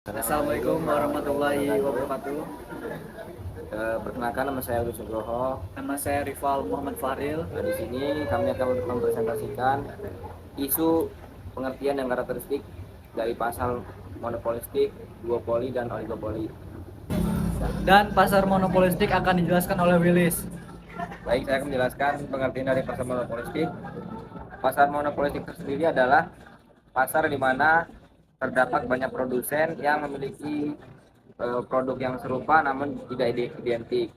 Assalamualaikum warahmatullahi wabarakatuh. Perkenalkan, nama saya Agus Nugroho. Nama saya Rival Muhammad Fahril. Nah, di sini kami akan mempresentasikan isu pengertian dan karakteristik dari pasar monopolistik, duopoli, dan oligopoli. Dan pasar monopolistik akan dijelaskan oleh Willis. Baik, saya akan menjelaskan pengertian dari pasar monopolistik. Pasar monopolistik tersendiri adalah pasar di mana terdapat banyak produsen yang memiliki produk yang serupa namun tidak identik.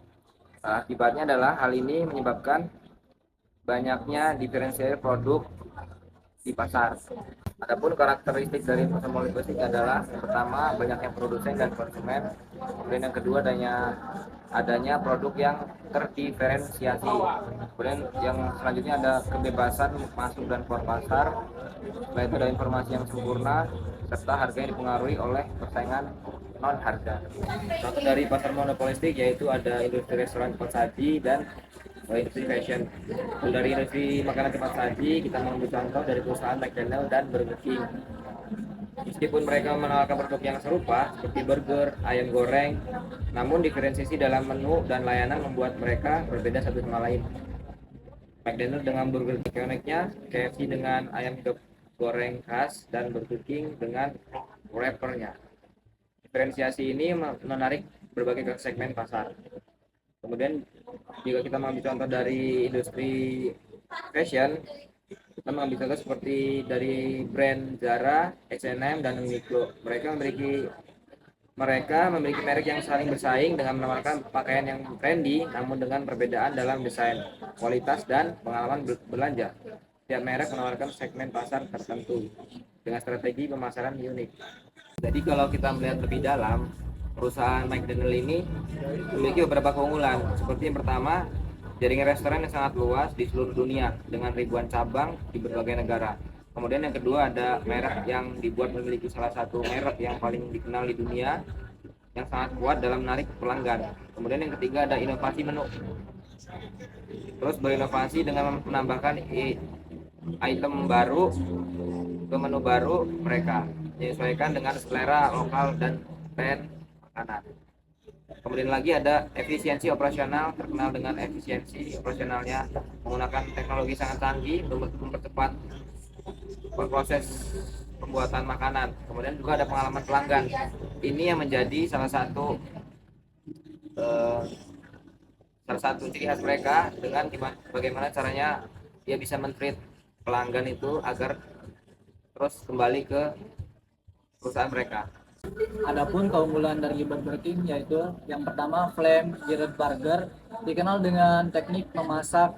Akibatnya adalah hal ini menyebabkan banyaknya diferensiasi produk di pasar. Adapun karakteristik dari pasar monopolistik adalah yang pertama banyaknya produsen dan konsumen, kemudian yang kedua adanya produk yang terdiferensiasi, kemudian yang selanjutnya ada kebebasan masuk dan keluar pasar, setelah itu ada informasi yang sempurna serta harga yang dipengaruhi oleh persaingan non harga. Contoh dari pasar monopolistik yaitu ada industri restoran cepat saji dan industri fashion. Dari industri makanan cepat saji kita mengambil contoh dari perusahaan McDonald dan Burger King. Meskipun mereka menawarkan produk yang serupa seperti burger, ayam goreng, namun diferensiasi dalam menu dan layanan membuat mereka berbeda satu sama lain. McDonald dengan burger ikoniknya, KFC dengan ayam goreng khas, dan Burger King dengan wrappernya. Diferensiasi ini menarik berbagai segmen pasar. Kemudian jika kita mengambil contoh dari industri fashion, kita mengambil contoh seperti dari brand Zara, H&M, dan Uniqlo. Mereka memiliki merek yang saling bersaing dengan menawarkan pakaian yang trendy, namun dengan perbedaan dalam desain, kualitas, dan pengalaman belanja. Setiap merek menawarkan segmen pasar tertentu dengan strategi pemasaran unik. Jadi kalau kita melihat lebih dalam, perusahaan McDonald ini memiliki beberapa keunggulan. Seperti yang pertama, jaringan restoran yang sangat luas di seluruh dunia dengan ribuan cabang di berbagai negara. Kemudian yang kedua ada merek yang dibuat memiliki salah satu merek yang paling dikenal di dunia yang sangat kuat dalam menarik pelanggan. Kemudian yang ketiga ada inovasi menu. Terus berinovasi dengan menambahkan item baru ke menu baru mereka, menyesuaikan dengan selera lokal dan tren makanan. Kemudian lagi ada efisiensi operasional, terkenal dengan efisiensi operasionalnya menggunakan teknologi sangat canggih untuk mempercepat proses pembuatan makanan. Kemudian juga ada pengalaman pelanggan. Ini yang menjadi eh, salah satu ciri khas mereka dengan bagaimana caranya dia bisa men-treat pelanggan itu agar terus kembali ke perusahaan mereka. Adapun keunggulan dari Burger King yaitu yang pertama Flame Grilled Burger, dikenal dengan teknik memasak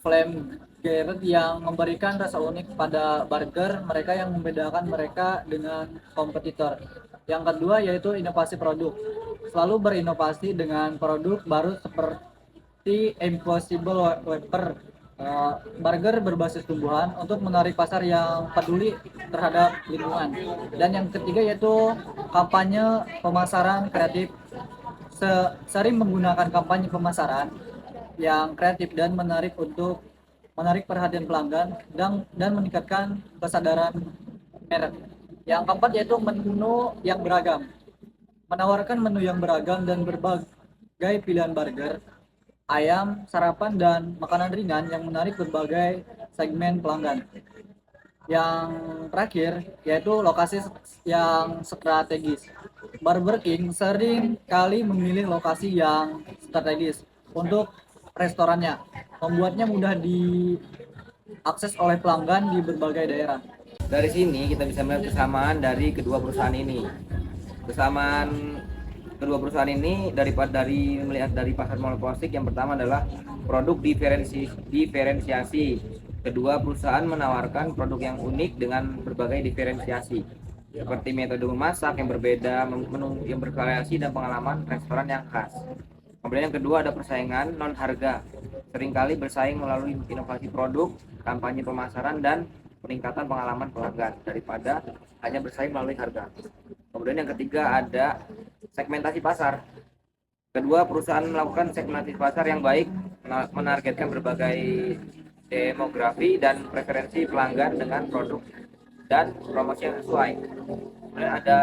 Flame Grilled yang memberikan rasa unik pada burger mereka yang membedakan mereka dengan kompetitor. Yang kedua yaitu inovasi produk, selalu berinovasi dengan produk baru seperti Impossible Whopper, burger berbasis tumbuhan untuk menarik pasar yang peduli terhadap lingkungan. Dan yang ketiga yaitu kampanye pemasaran kreatif, sering menggunakan kampanye pemasaran yang kreatif dan menarik untuk menarik perhatian pelanggan dan meningkatkan kesadaran merek. Yang keempat yaitu menu yang beragam, menawarkan menu yang beragam dan berbagai pilihan burger, ayam, sarapan, dan makanan ringan yang menarik berbagai segmen pelanggan. Yang terakhir yaitu lokasi yang strategis. Burger King sering kali memilih lokasi yang strategis untuk restorannya, membuatnya mudah diakses oleh pelanggan di berbagai daerah. Dari sini kita bisa melihat kesamaan dari kedua perusahaan ini. Kesamaan kedua perusahaan ini dari melihat dari pasar monopolistik, yang pertama adalah produk diferensiasi. Kedua, perusahaan menawarkan produk yang unik dengan berbagai diferensiasi seperti metode memasak yang berbeda, menu yang bervariasi, dan pengalaman restoran yang khas. Kemudian yang kedua ada persaingan non harga. Seringkali bersaing melalui inovasi produk, kampanye pemasaran, dan peningkatan pengalaman pelanggan daripada hanya bersaing melalui harga. Kemudian yang ketiga ada segmentasi pasar. Kedua, perusahaan melakukan segmentasi pasar yang baik, menargetkan berbagai demografi dan preferensi pelanggan dengan produk dan promosi yang sesuai. Kemudian ada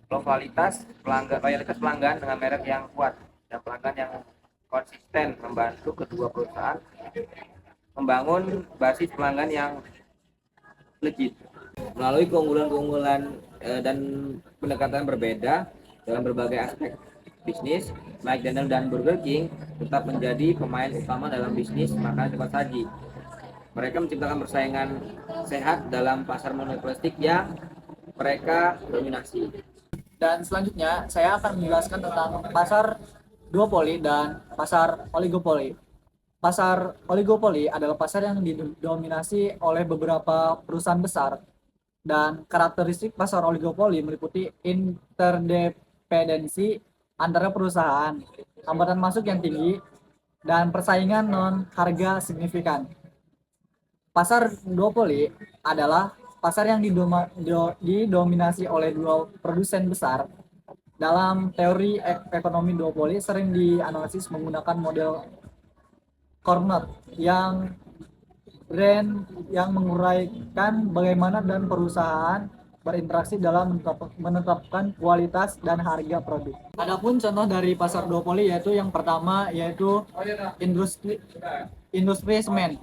loyalitas pelanggan dengan merek yang kuat dan pelanggan yang konsisten, membantu kedua perusahaan membangun basis pelanggan yang legit. Melalui keunggulan-keunggulan dan pendekatan berbeda dalam berbagai aspek bisnis, McDonald dan Burger King tetap menjadi pemain utama dalam bisnis makanan cepat saji. Mereka menciptakan persaingan sehat dalam pasar monopolistik yang mereka dominasi. Dan selanjutnya saya akan menjelaskan tentang pasar duopoli dan pasar oligopoli. Pasar oligopoli adalah pasar yang didominasi oleh beberapa perusahaan besar, dan karakteristik pasar oligopoli meliputi interdependensi antara perusahaan, hambatan masuk yang tinggi, dan persaingan non harga signifikan. Pasar duopoli adalah pasar yang didominasi oleh dua produsen besar. Dalam teori ekonomi duopoli sering dianalisis menggunakan model Carnot yang menguraikan bagaimana dan perusahaan berinteraksi dalam menetapkan kualitas dan harga produk. Adapun contoh dari pasar duopoli yaitu yang pertama yaitu industri semen.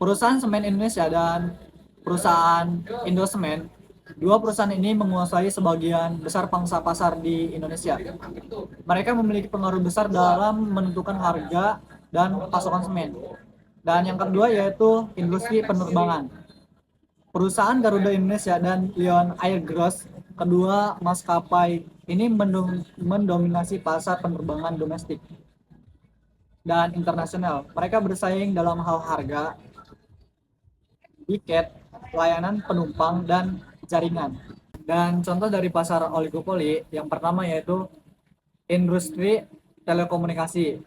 Perusahaan semen Indonesia dan perusahaan Indosemen, dua perusahaan ini menguasai sebagian besar pangsa pasar di Indonesia. Mereka memiliki pengaruh besar dalam menentukan harga dan pasokan semen. Dan yang kedua yaitu industri penerbangan. Perusahaan Garuda Indonesia dan Lion Air Group, kedua maskapai ini mendominasi pasar penerbangan domestik dan internasional. Mereka bersaing dalam hal harga, tiket, layanan penumpang, dan jaringan. Dan contoh dari pasar oligopoli yang pertama yaitu industri telekomunikasi.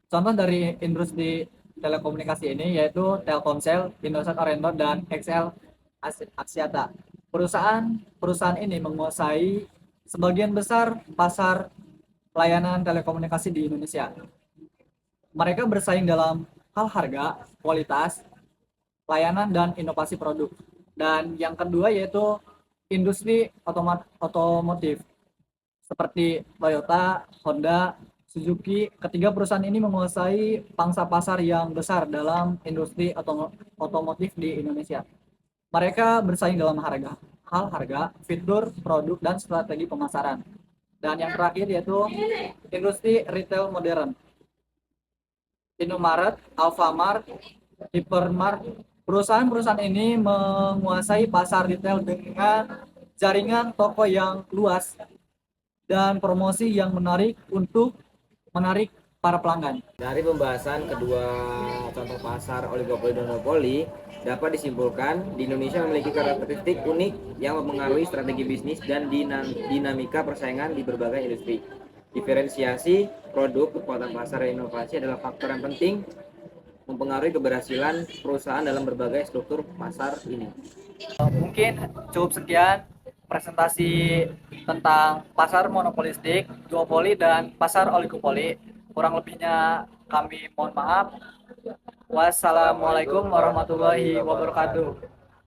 Contoh dari industri telekomunikasi ini yaitu Telkomsel, Indosat Oriental, dan XL Axiata. Perusahaan ini menguasai sebagian besar pasar layanan telekomunikasi di Indonesia. Mereka bersaing dalam hal harga, kualitas, layanan, dan inovasi produk. Dan yang kedua yaitu industri otomotif seperti Toyota, Honda, Suzuki. Ketiga perusahaan ini menguasai pangsa pasar yang besar dalam industri otomotif di Indonesia. Mereka bersaing dalam hal harga, fitur, produk, dan strategi pemasaran. Dan yang terakhir yaitu industri retail modern. Indomaret, Alfamart, Hypermart. Perusahaan-perusahaan ini menguasai pasar retail dengan jaringan toko yang luas dan promosi yang menarik untuk menarik para pelanggan. Dari pembahasan kedua contoh pasar oligopoli dan monopoli, dapat disimpulkan di Indonesia memiliki karakteristik unik yang mempengaruhi strategi bisnis dan dinamika persaingan di berbagai industri. Diferensiasi produk, kekuatan pasar, dan inovasi adalah faktor yang penting mempengaruhi keberhasilan perusahaan dalam berbagai struktur pasar ini. Mungkin cukup sekian presentasi tentang pasar monopolistik, duopoli, dan pasar oligopoli. Kurang lebihnya kami mohon maaf. Wassalamualaikum warahmatullahi wabarakatuh.